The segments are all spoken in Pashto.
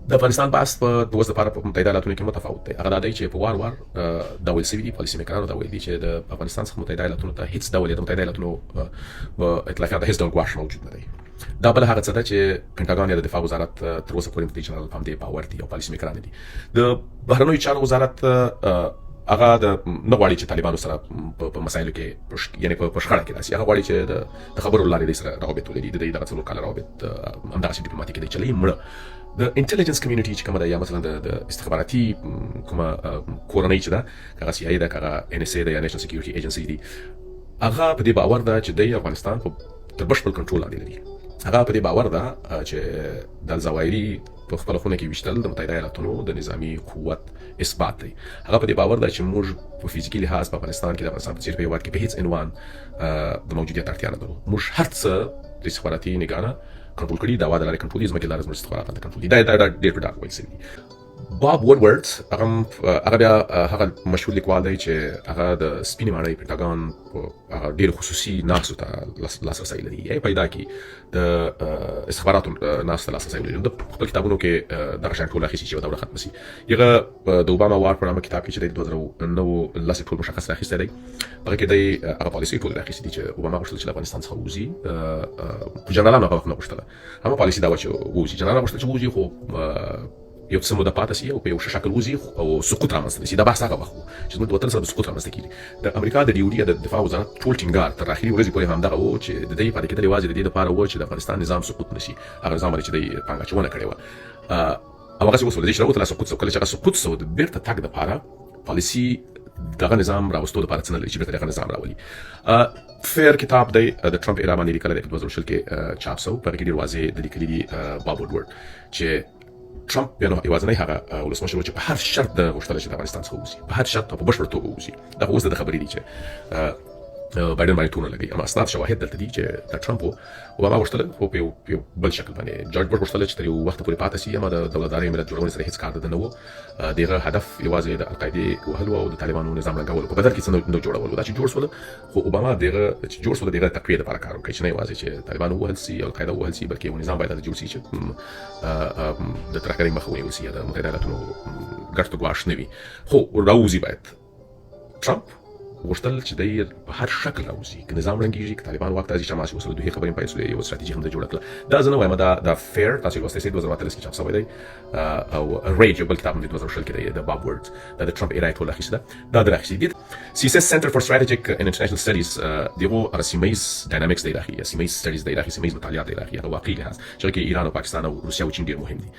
د افغانستان بحث په اوس لپاره په متحده ایالاتو کې متفاوت دی. هغه دا دی چې په وار وار دا ویل شوي دي، پالیسي میکرانو دا ویل دي چې د افغانستان څخه متحده ایالاتو ته هیڅ ډول د متحده ایالاتو اتلافیانو ته هیڅ ډول ګواښ موجود نه دی. دا بل هغه څه ده چې پینټاګون یا د دفاع وزارت تر اوسه پورې په دې جنرال په همدې باور دي او پالیسي میکران دي. د بهرنیو چارو وزارت هغه د نه غواړي چې طالبانو سره په مسایلو کې یعنی په شخړه کې راشي. هغه غواړي چې د خبرو لارې سره روابط ولري. د دې دغه څلور کاله روابط همدغسې ډیپلوماتیک دی چې مړه د انټيليجنس کمیونټي چې کومه ده یا مثلا د استخباراتي کومه کورنۍ چې ده هغه سی آی ده هغه ان اس ای ده یا نېشنل سکیورټي ایجنسي دي، هغه په دې باور ده چې د افغانستان په تر بشپړ کنټرول لاندې لري. هغه په دې باور ده چې د الزوایري په خپل خونه کې وشتل د متحده ایالاتونو د نظامی قوت اثبات دی. هغه په دې باور ده چې موږ په فزیکي لحاظ په افغانستان کې د افغانستان په څیر په هېواد کې په هیڅ عنوان د موجودیت اړتیا نه لرو. موږ هر څه د استخباراتي نگاه کنټرول کړي، دا واده لري کنټرول زموږ لاره زموږ استخبارات باندې کنټرول دي. دا ډېر په ډاګ وایي سوي دي. باب وودورد هغه بیا هغه مشهور لیکوال دی چې هغه د سپینې ماڼۍ پینټاګون په ډېر خصوصي ناستو ته لاسرسی لري یا پیدا کړي د استخباراتو ناستو ته لاسرسی ولري. د خپل کتابونو کې دغه شان ټول اخیستي چې یوه دوره ختمه سي. هغه د اوباما وار په نامه کتاب کې چې دی 2009 لاسې ټول مشخص راخیستی دی، هغه کې دی هغه پالیسۍ ټولې راخیستې دي چې اوباما غوښتل چې له افغانستان څخه ووځي. جنرالانو هغه وخت نه غوښتله، همه پالیسي دا وه چې ووځي. جنرالان غوښتل چې ووځي خو یو څه موده پاتې سي او په یو ښه شکل وځي او سقوط رامنځته شي. دا بحث هغه وخت و چې زموږ د وطن سره د سقوط رامنځته کېږي. د امریکا د ډیوري د دفاع وزارت ټول ټینګار تر اخري ورځې پورې همدغه و چې د دې پاتې کېدل یوازې د دې لپاره و چې د افغانستان نظام سقوط نه شي. هغه نظام باندې چې دی پانګه اچونه کړې وه او هغسې وسول. د دې چې راووتله سقوط سو. کله چې هغه سقوط سو د بیرته تګ دپاره پالیسي دغه نظام راوستو دپاره څه نه لري چې بیرته دغه نظام راولي. فیر کتاب دی د ټرمپ ایرا باندې لیکلی دی په 2020 کې چاپ سو. په هغې کې ډېر واضح د لیکلي دي باب وودورد چې ټرمپ بیا نو یوازینی هغه ولسمشر و چې په هر شرط د غوښتله چې د افغانستان څخه ووځي، په هر شرط او په بشپړ توګه ووځي. دا اوس د خبرې دي چې بایدن باندې تورونه لګوي. اما اسناد شواهد دلته دي چې د ټرمپ اوباما غوښتله خو په یو بل شکل باندې. جورج بوش غوښتله چې تر یو وخته پورې پاتې سي، اما د دولتدارۍ ملت جوړونې سره هېڅ کار د ده نه و. د هغه هدف یوازې د القاعدې وهل و او د طالبانو نظام ړنګول. په بدل کې څه نه جوړول. دا چې جوړ سول خو اوباما د هغه چې جوړ سول د هغه تقویې لپاره کار وکړي چې نه یوازې چې طالبان ووهل سي او القاعده ووهل سي، بلکې یو نظام باید جوړ سي چې د ترهګرۍ مخه ونیول سي یا د متحده ایالاتونو ګډ ګواښ نه وي. خو راوځي باید. ټرمپ غوښتل چې دی په هر شکل راوځي، که نظام ړنګېږي، که طالبان واک ته ځي، چې هماسې وسله دوحې خبرې پیل سولې، یوه ستراتیژي هم ده جوړه کړه. دا زه نه وایم، دا فیر تاسو یې لوستی سئ 2013 کې چاپ سوی دی. او ریج یو بل کتاب هم د 2020 کې دی د باب وورد، دا د ټرمپ ایرا یې ټوله اخیستې ده. دا در اخیستې دي. CSIS Center for Strategic and International Studies دغو هغه سیمه ییز ډاینامیکس دی راخي یا سیمه ییز سټډیز دی راخي، سیمه ییز مطالعات دی راخي. هغه واقعي لحاظ چې هغه کې ایران او پاکستان او روسیه او چین ډېر مهم دي.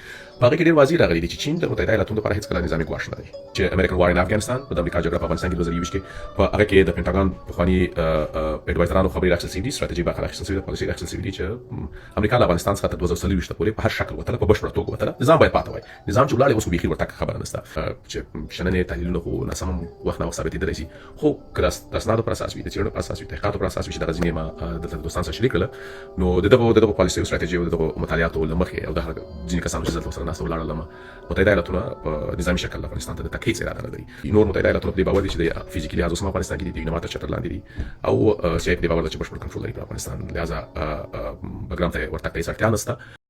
په هغه کې ډېر واضح راغلي دي چې چین د متحده ایالاتونو لپاره هېڅکله نظامي ګواښ نه دی. چې امریکن وار ان افغانستان د امریکا جګړه په افغانستان کې 2020 کې په هغه کې د پینټاګون پخواني اډوایزرانو خبرې راخیستل شوي دي، ستراتیژي برخه راخیستل شوې ده، پالیسي راخیستل شوې دي چې امریکا له افغانستان څخه تر 2040 پورې په هر شکل وتله، په بشپړه توګه وتله. نظام باید پاته وای. نظام چې ولاړ اوس بیخي ورتګ خبره نشته چې شننې تحلیلونه خو ناسم وخت نه وخت ثابتېدلی شي. خو که د اسنادو پر اساس وي، د څېړنو پر اساس وي، تحقیقاتو پر اساس وي چې دغه ځینې ما دلته د دوستانو سره شریک کړله، نو د دغو پالیسیو ستراتیژیو او دغو مطالعاتو له مخې او د ځینې کسانو چې دلته ورسره ناسته ولاړله متحده ایالاتونه په نظامي شکل افغانستان ته د تګ هېڅ اراده نه لري. نور متحده ایالاتونه په دې باور دي چې د فزیکي لحاظ اوس هم افغانستان کې دي، د یونیماټر چتر لاندې دي او سیاف په دې باور ده چې بشپړ کنټرول لري په افغانستان. لہذا بګرام ته ورتګ ته هېڅ اړتیا نشته.